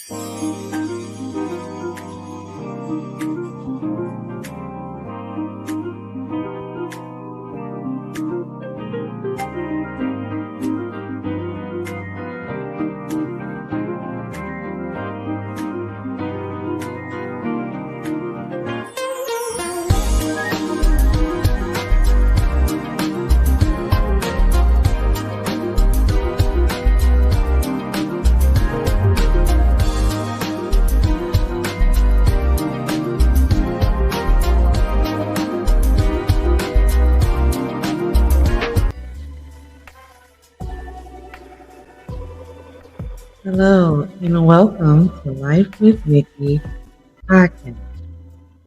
Hello and welcome to Life with Niki podcast.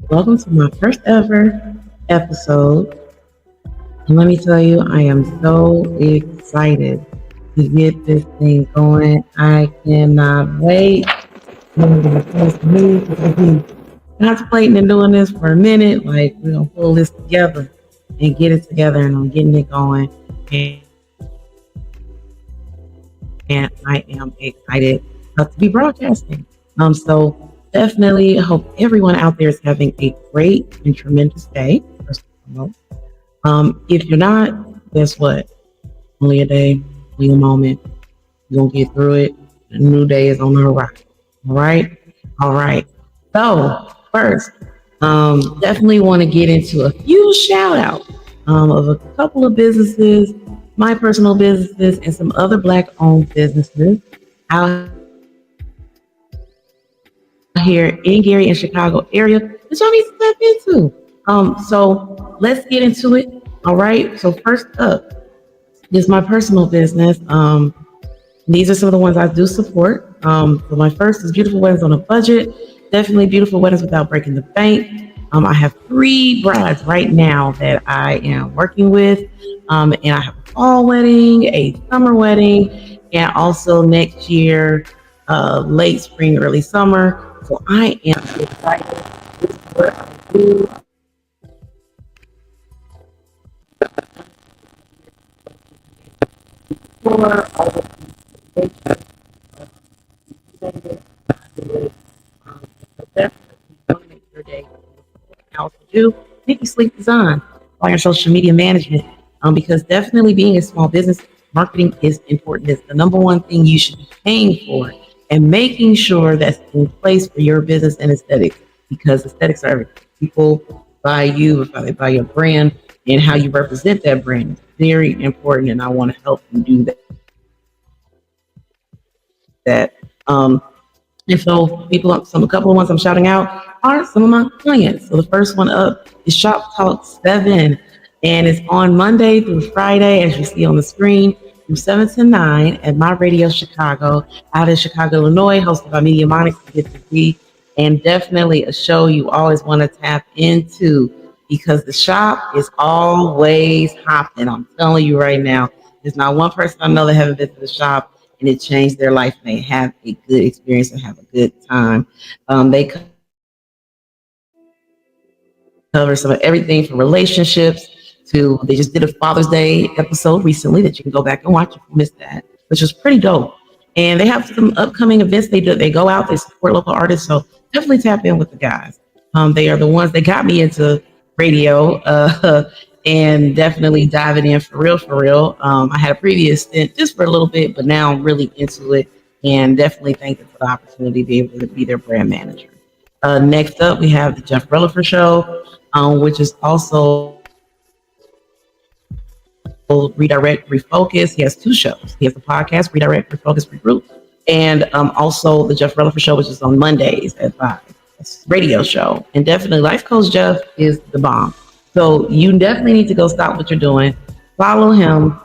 Welcome to my first ever episode. And let me tell you, I am so excited to get this thing going. I cannot wait. I've been contemplating and doing this for a minute. Like, we're going to pull this together and get it together, and I'm getting it going. And I am excited to be broadcasting. So definitely hope everyone out there is having a great and tremendous day. First and foremost. If you're not, guess what? Only a day, only a moment. You're gonna get through it. A new day is on the horizon. All right. So first, definitely want to get into a few shout outs of a couple of businesses, my personal businesses, and some other Black-owned businesses out here in Gary and Chicago area that y'all need to step into. So let's get into it. All right. So first up is my personal business. These are some of the ones I do support. So my first is Beautiful Weddings on a Budget. Definitely Beautiful Weddings Without Breaking the Bank. I have 3 brides right now that I am working with. And I have a fall wedding, a summer wedding, and also next year, late spring, early summer. So I am excited. This is what I do. For all of these make your day. I also do Niki Sleep Design on your social media management. Because definitely being a small business, marketing is important. It's the number one thing you should be paying for, and making sure that's in place for your business and aesthetics, because aesthetics are everything. People buy you if they buy your brand, and how you represent that brand is very important, and I want to help you do that. And so a couple of ones I'm shouting out are some of my clients. So the first one up is Shop Talk 7. And it's on Monday through Friday, as you see on the screen, from 7 to 9 at My Radio Chicago, out in Chicago, Illinois, hosted by Mediamonics, and definitely a show you always want to tap into, because the shop is always hopping. I'm telling you right now, there's not one person I know that haven't been to the shop and it changed their life, and they have a good experience and have a good time. They cover some of everything from relationships to, they just did a Father's Day episode recently that you can go back and watch if you missed that, which was pretty dope. And they have some upcoming events they do. They go out, they support local artists. So definitely tap in with the guys. They are the ones that got me into radio, and definitely diving in for real. I had a previous stint just for a little bit, but now I'm really into it, and definitely thank them for the opportunity to be able to be their brand manager. Next up, we have the Jeff Relaford Show, which is also Redirect, Refocus. He has 2 shows. He has the podcast, Redirect, Refocus, Regroup, and also the Jeff Relaford Show, which is on Mondays at 5. It's a radio show. And definitely Life Coach Jeff is the bomb. So you definitely need to go stop what you're doing. Follow him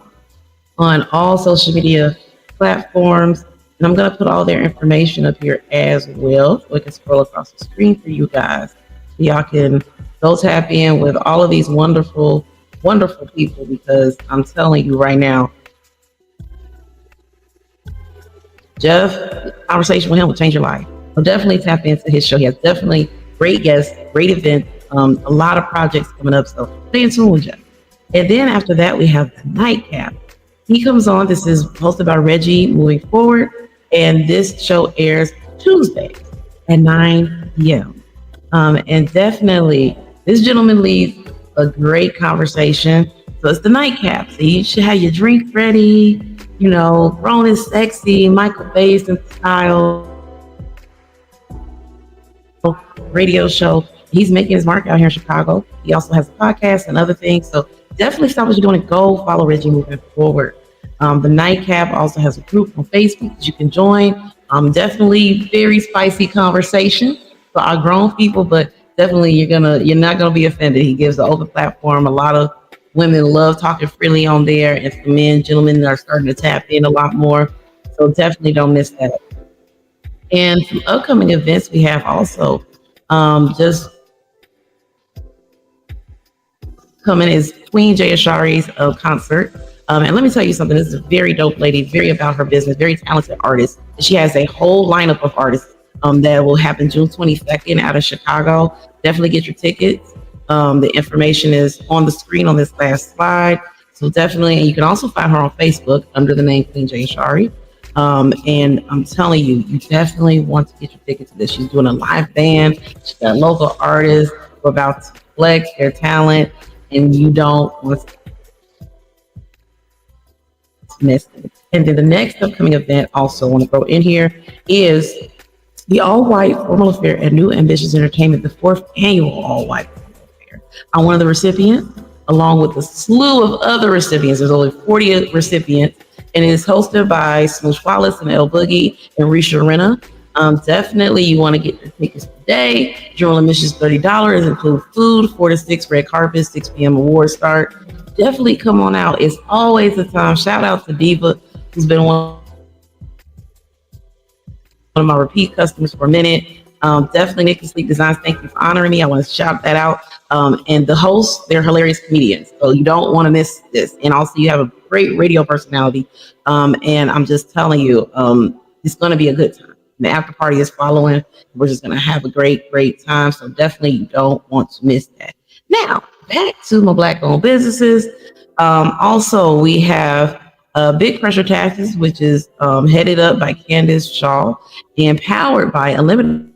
on all social media platforms. And I'm going to put all their information up here as well, so I can scroll across the screen for you guys. So y'all can go tap in with all of these wonderful people, because I'm telling you right now, Jeff, conversation with him will change your life. So definitely tap into his show. He has definitely great guests, great events, a lot of projects coming up. So stay in tune with Jeff. And then after that, we have the Nightcap. He comes on. This is hosted by Reggie moving forward. And this show airs Tuesdays at 9 p.m. And definitely, this gentleman leads a great conversation. So it's the nightcap. So you should have your drink ready, grown and sexy, Michael Basin style radio show. He's making his mark out here in Chicago. He also has a podcast and other things. So definitely stop what you're doing and go follow Reggie moving forward. The Nightcap also has a group on Facebook that you can join. Definitely very spicy conversation for our grown people, but definitely you're not gonna be offended. He gives an open platform. A lot of women love talking freely on there, and for men, gentlemen are starting to tap in a lot more. So definitely don't miss that. And some upcoming events we have also just coming is Queen Jay Ashari's concert. And let me tell you something, this is a very dope lady, very about her business, very talented artist. She has a whole lineup of artists that will happen June 22nd out of Chicago. Definitely get your tickets. The information is on the screen on this last slide. So definitely, and you can also find her on Facebook under the name Queen Jay Ashari. And I'm telling you, you definitely want to get your tickets to this. She's doing a live band. She's got local artists who are about to flex their talent, and you don't want to miss it. And then the next upcoming event, also want to throw in here, is the All-White Formal Affair at New Ambitions Entertainment, the 4th annual All-White Formal Affair. I'm one of the recipients, along with a slew of other recipients. There's only 40 recipients, and it is hosted by Smoosh Wallace and El Boogie and Risha Renna. Definitely, you want to get your tickets today. General admission is $30, include food, 4 to 6 red carpet, 6 p.m. award start. Definitely come on out. It's always a time. Shout out to Diva, who's been one of my repeat customers for a minute. Definitely Niki Sleep Designs. Thank you for honoring me. I want to shout that out. And the hosts, they're hilarious comedians. So you don't want to miss this. And also you have a great radio personality. And I'm just telling you, it's going to be a good time. The after party is following. We're just going to have a great, great time. So definitely you don't want to miss that. Now, back to my Black-owned businesses. Also, we have Big Pressure Taxes, which is headed up by Candace Shaw and powered by Unlimited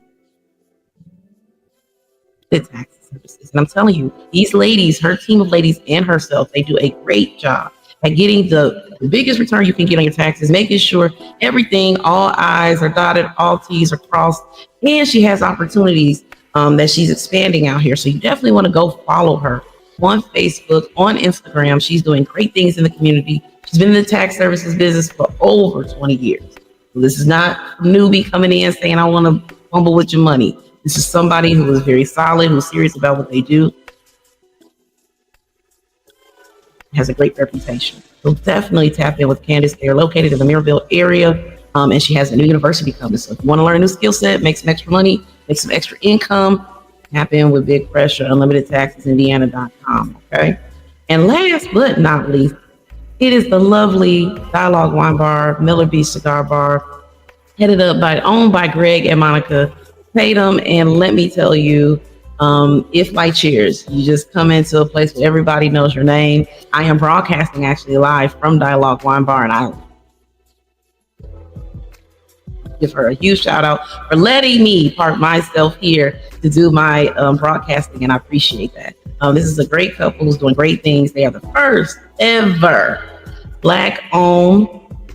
Tax Services. And I'm telling you, these ladies, her team of ladies and herself, they do a great job at getting the biggest return you can get on your taxes, making sure everything, all I's are dotted, all T's are crossed, and she has opportunities that she's expanding out here. So you definitely want to go follow her on Facebook, on Instagram. She's doing great things in the community. She's been in the tax services business for over 20 years. So this is not a newbie coming in saying, I want to fumble with your money. This is somebody who is very solid, who's serious about what they do, has a great reputation. So definitely tap in with Candace. They're located in the Mirabelle area, and she has a new university coming. So if you want to learn a new skill set, make some extra money, make some extra income, tap in with Big Pressure, Unlimited Taxes, Indiana.com. Okay. And last but not least, it is the lovely Dialogue Wine Bar, Miller Beach Cigar Bar, owned by Greg and Monica Tatum. And let me tell you, if like Cheers, you just come into a place where everybody knows your name. I am broadcasting actually live from Dialogue Wine Bar, and I give her a huge shout out for letting me park myself here to do my broadcasting, and I appreciate that. This is a great couple who's doing great things. They are the first ever Black-owned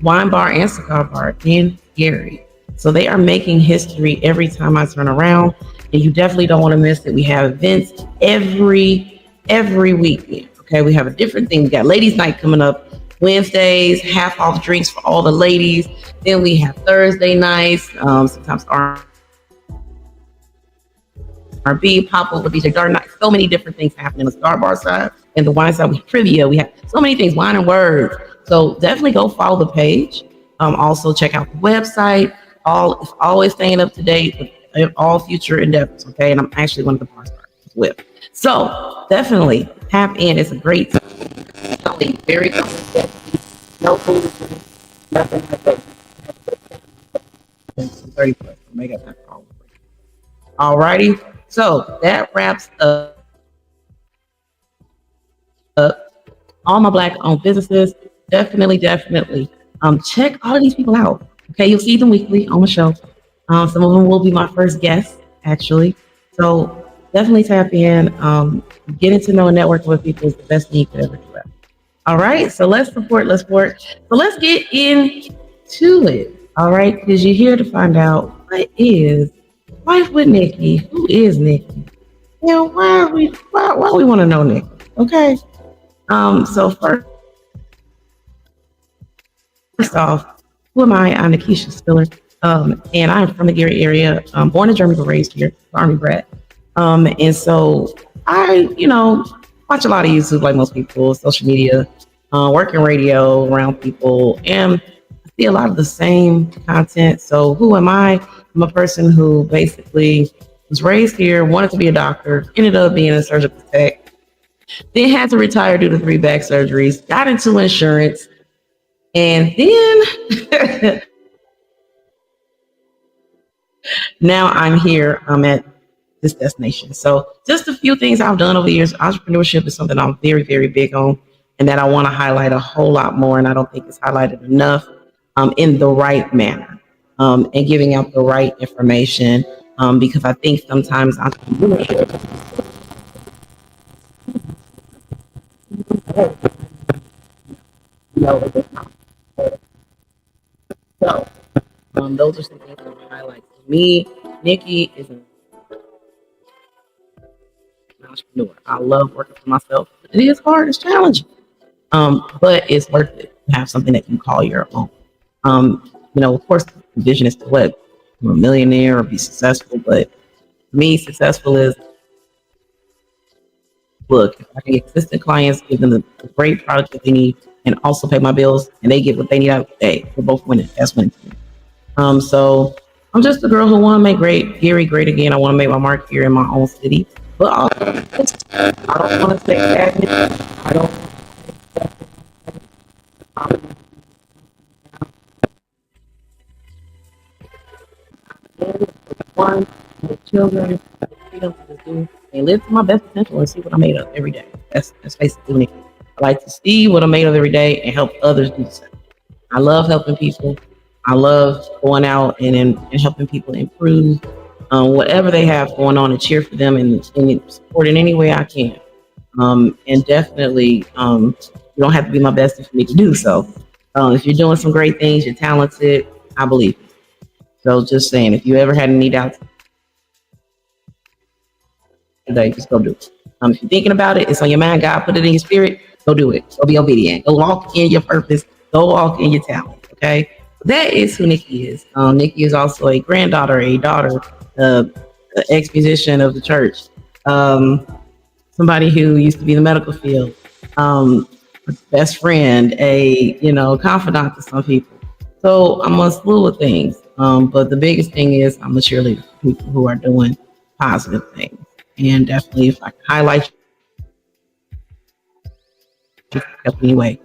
wine bar and cigar bar in Gary. So they are making history every time I turn around, and you definitely don't want to miss it. We have events every weekend. Okay, we have a different thing. We got ladies' night coming up Wednesdays, half off drinks for all the ladies. Then we have Thursday nights, sometimes R&B, pop over, DJ Garden night. So many different things happening on the cigar bar side and the wine side. We have trivia. We have so many things, wine and words. So definitely go follow the page. Also check out the website. Always staying up to date with all future endeavors. Okay, and I'm actually one of the bar stars as well. So definitely tap in. It's a great time. Very comfortable. No food, nothing like that. 30 plus. Make up that call. Alrighty. So that wraps up all my Black-owned businesses. Definitely. Check all of these people out. Okay, you'll see them weekly on the show. Some of them will be my first guests, actually. So definitely tap in. Getting to know and network with people is the best thing you could ever do. All right, so let's support, let's support. So let's get into it. All right, because you're here to find out what is life with Nikki. Who is Nikki? Now, why we want to know Nikki? Okay. So first off, who am I? I'm Nikisha Spiller. And I'm from the Gary area. Born in Germany, but raised here, Army brat. And so I, watch a lot of YouTube like most people, social media, work in radio around people, and I see a lot of the same content. So who am I? I'm a person who basically was raised here, wanted to be a doctor, ended up being a surgical tech, then had to retire due to 3 back surgeries, got into insurance, and then now I'm here. I'm at this destination. So just a few things I've done over the years. Entrepreneurship is something I'm very, very big on and that I want to highlight a whole lot more. And I don't think it's highlighted enough in the right manner and giving out the right information because I think sometimes entrepreneurship, so those are some things I want to highlight. For me, Nikki is an entrepreneur. I love working for myself. It is hard, it's challenging. But it's worth it to have something that you call your own. Of course, the vision is to what? Become a millionaire or be successful. But for me, successful is look, if I can get consistent clients, give them the great product that they need, and also pay my bills, and they get what they need out of the day. We're both winning. That's winning. So I'm just a girl who want to make Gary great again. I want to make my mark here in my own city. But also, I don't want to say stagnant. I don't want the children the freedom to just do and live to my best potential and see what I'm made of every day. That's basically it. I like to see what I'm made of every day and help others do the same. I love helping people. I love going out and helping people improve whatever they have going on and cheer for them and support in any way I can. And definitely, you don't have to be my bestie for me to do so. If you're doing some great things, you're talented, I believe you. So just saying, if you ever had a need out today, just go do it. If you're thinking about it, it's on your mind, God put it in your spirit, go do it. Go be obedient. Go walk in your purpose. Go walk in your talent. Okay? That is who Nikki is. Nikki is also a granddaughter, a daughter, ex-musician of the church, somebody who used to be in the medical field, best friend, confidant to some people. So I'm a slew of things. But the biggest thing is I'm a cheerleader for people who are doing positive things. And definitely if I can highlight you anyway,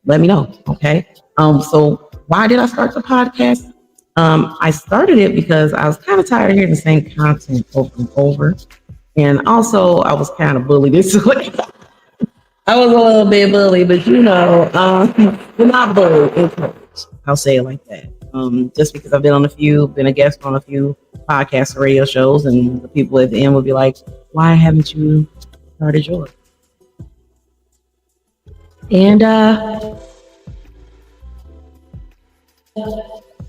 let me know. Okay. So why did I start the podcast? I started it because I was kind of tired of hearing the same content over and over. And also I was kind of bullied this way. I was a little bit bullied, but we're not bullied, encouraged. I'll say it like that. Just because I've been a guest on a few podcasts or radio shows, and the people at the end will be like, why haven't you started yours? And I'm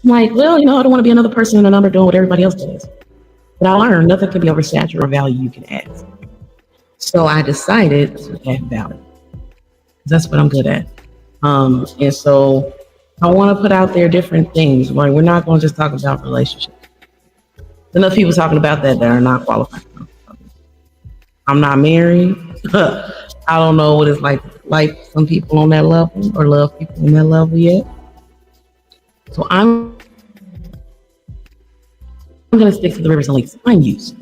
like, well, I don't want to be another person in a number doing what everybody else does. But I learned nothing can be oversaturated or value you can add. So I decided to add value. That's what I'm good at. And so I want to put out there different things. Right? We're not going to just talk about relationships. There's enough people talking about that are not qualified. I'm not married. I don't know what it's like some people on that level or love people on that level yet. So I'm going to stick to the rivers and lakes I'm used.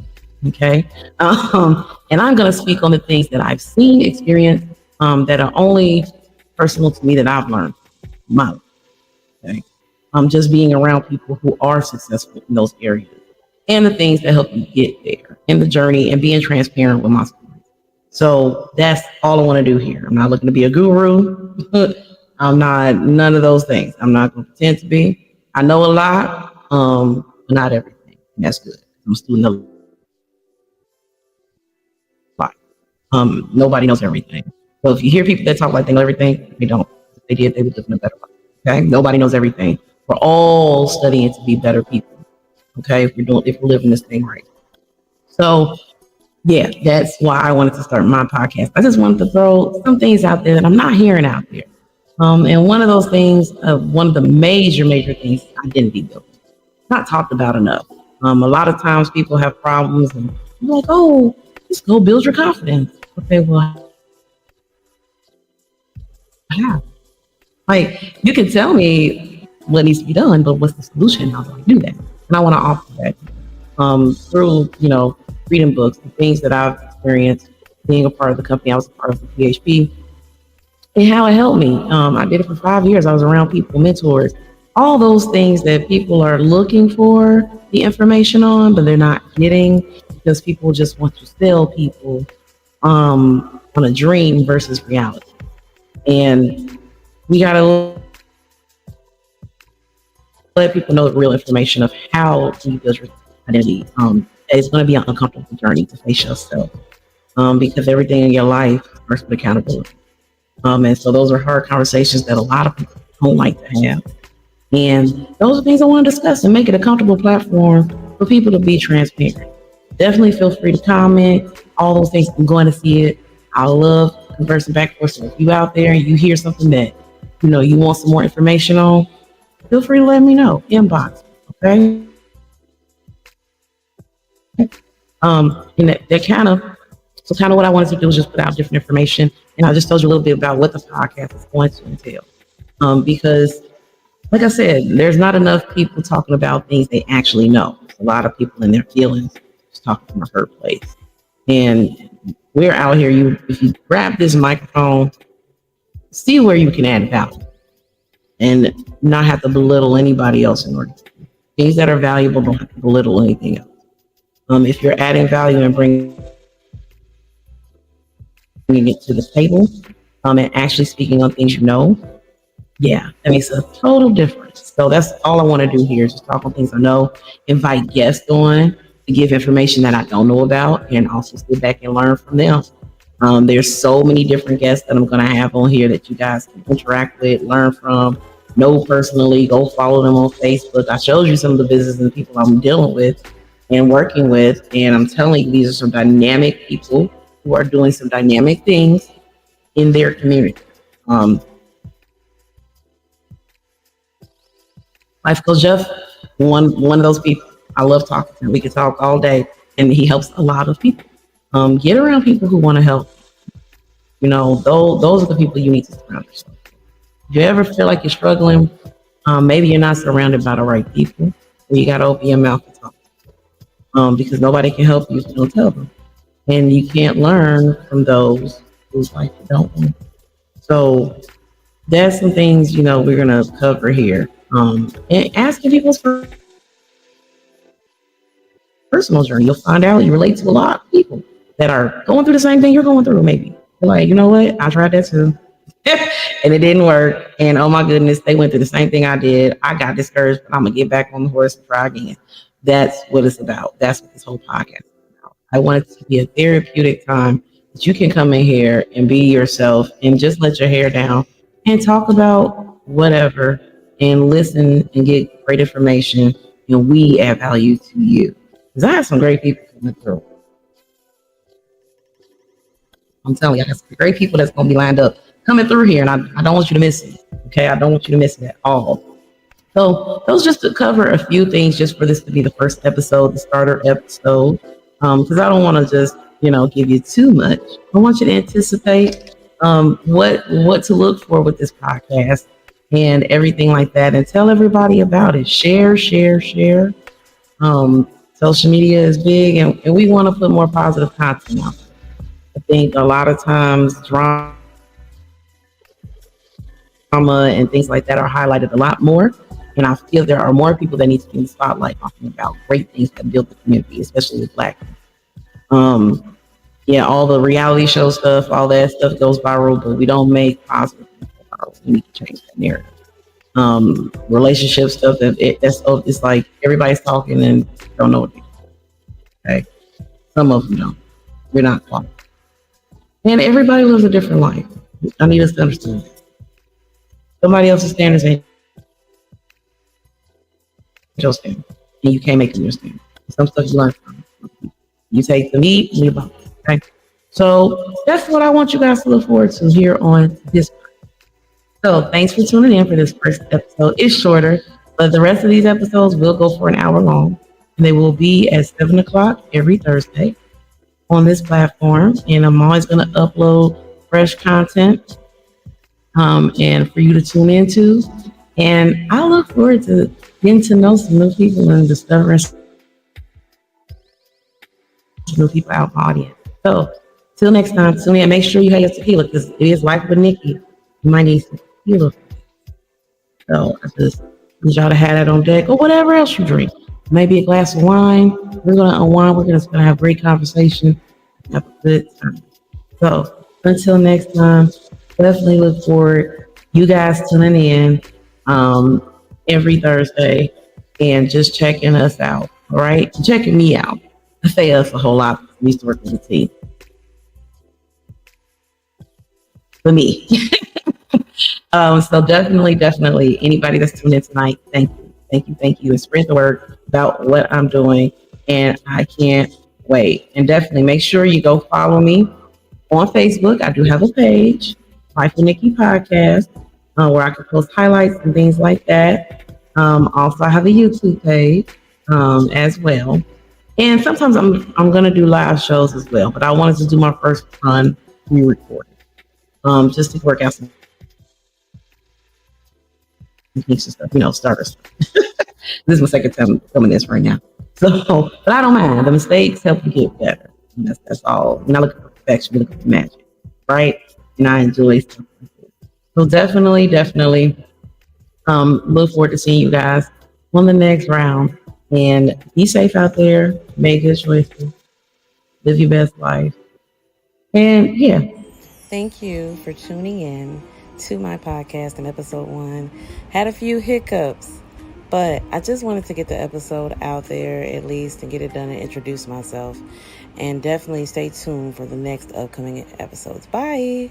Okay. And I'm going to speak on the things that I've seen, experienced, that are only personal to me that I've learned. My life. Okay. Just being around people who are successful in those areas and the things that help you get there in the journey and being transparent with my story. So that's all I want to do here. I'm not looking to be a guru. I'm not none of those things. I'm not going to pretend to be. I know a lot. but not everything. And that's good. I'm a student of life. Nobody knows everything. So if you hear people that talk like they know everything, they don't. If they did, they would live in a better life. Okay? Nobody knows everything. We're all studying to be better people. Okay? If we're living this thing right. So yeah, that's why I wanted to start my podcast. I just wanted to throw some things out there that I'm not hearing out there. And one of those things, one of the major things, identity building, not talked about enough. A lot of times people have problems and you're like, oh, just go build your confidence. Okay, well, how? Like, you can tell me what needs to be done, but what's the solution? How do I do that? And I want to offer that through, reading books, the things that I've experienced, being a part of the company. I was a part of the PHP and how it helped me. I did it for 5 years. I was around people, mentors, all those things that people are looking for the information on, but they're not getting because people just want to sell people on a dream versus reality. And we got to let people know the real information of how do you build your identity. It's going to be an uncomfortable journey to face yourself because everything in your life starts with accountability. And so those are hard conversations that a lot of people don't like to have. And those are things I want to discuss and make it a comfortable platform for people to be transparent. Definitely feel free to comment. All those things, I'm going to see it. I love conversing back and forth. So if you out there and you hear something that, you want some more information on, feel free to let me know. Inbox, okay? And that kind of what I wanted to do was just put out different information. And I just told you a little bit about what the podcast is going to entail. Because like I said, there's not enough people talking about things they actually know. A lot of people in their feelings just talking from a hurt place. And we're out here, if you grab this microphone, see where you can add value and not have to belittle anybody else in order to do things that are valuable. Don't have to belittle anything else. If you're adding value and bringing it to the table and actually speaking on things yeah, that makes a total difference. So that's all I want to do here is just talk on things I know, invite guests on to give information that I don't know about, and also sit back and learn from them. There's so many different guests that I'm going to have on here that you guys can interact with, learn from, know personally. Go follow them on Facebook. I showed you some of the businesses and people I'm dealing with and working with, and I'm telling you, these are some dynamic people who are doing some dynamic things in their community. Life Coach Jeff, one of those people. I love talking to him. We can talk all day, and he helps a lot of people. Get around people who want to help. Those are the people you need to surround yourself with. If you ever feel like you're struggling, maybe you're not surrounded by the right people, and you got to open your mouth and talk. Because nobody can help you if you don't tell them. And you can't learn from those whose life you don't want. So there's some things, we're going to cover here. And asking people's personal journey, you'll find out you relate to a lot of people that are going through the same thing you're going through. Maybe you're like, you know what? I tried that too. And it didn't work. And oh my goodness, they went through the same thing I did. I got discouraged, but I'm going to get back on the horse and try again. That's what it's about. That's what this whole podcast is about. I want it to be a therapeutic time that you can come in here and be yourself and just let your hair down and talk about whatever and listen and get great information, and we add value to you. Because I have some great people coming through. I'm telling you, I have some great people that's going to be lined up coming through here, and I don't want you to miss it. Okay, I don't want you to miss it at all. So those just to cover a few things, just for this to be the first episode, the starter episode, because I don't want to just give you too much. I want you to anticipate what to look for with this podcast and everything like that, and tell everybody about it. Share. Social media is big, and we want to put more positive content out there. I think a lot of times drama and things like that are highlighted a lot more. And I feel there are more people that need to be in the spotlight talking about great things that build the community, especially with Black people. Yeah, all the reality show stuff, all that stuff goes viral, but we don't make positive things viral. We need to change that narrative. relationship stuff it's like everybody's talking and don't know what they do. Okay, some of them don't. We're not qualified, and everybody lives a different life. I need us to understand that. Somebody else's standards ain't your standard, and you can't make them your standard. Some stuff you learn from. You take the meat, leave out. Okay, so that's what I want you guys to look forward to here on this. So thanks for tuning in for this first episode. It's shorter, but the rest of these episodes will go for an hour long, and they will be at 7 o'clock every Thursday on this platform. And I'm always going to upload fresh content, and for you to tune into. And I look forward to getting to know some new people and discovering some new people out in the audience. So till next time, tune in. Make sure you have your tequila because it is life with Niki. You might need some tequila. So I just need y'all to have that on deck or whatever else you drink. Maybe a glass of wine. We're going to unwind. We're just going to have great conversation. Have a good time. So until next time, definitely look forward you guys tuning in every Thursday and just checking us out. All right. Checking me out. I say us a whole lot. We used to work with the team. For me. So definitely anybody that's tuned in tonight, thank you. And spread the word about what I'm doing. And I can't wait. And definitely make sure you go follow me on Facebook. I do have a page, Life with Niki Podcast, where I can post highlights and things like that. Also, I have a YouTube page as well. And sometimes I'm gonna do live shows as well. But I wanted to do my first run re-recorded, just to work out some kinks and stuff, starters. This is my second time filming this right now. So, but I don't mind. The mistakes help you get better. And that's all. We're not looking for perfection, we're looking for magic, right? And I enjoy stuff like this. So definitely, look forward to seeing you guys on the next round. And be safe out there. Make good choices. Live your best life. And yeah. Thank you for tuning in to my podcast in episode 1. Had a few hiccups, but I just wanted to get the episode out there at least and get it done and introduce myself. And definitely stay tuned for the next upcoming episodes. Bye.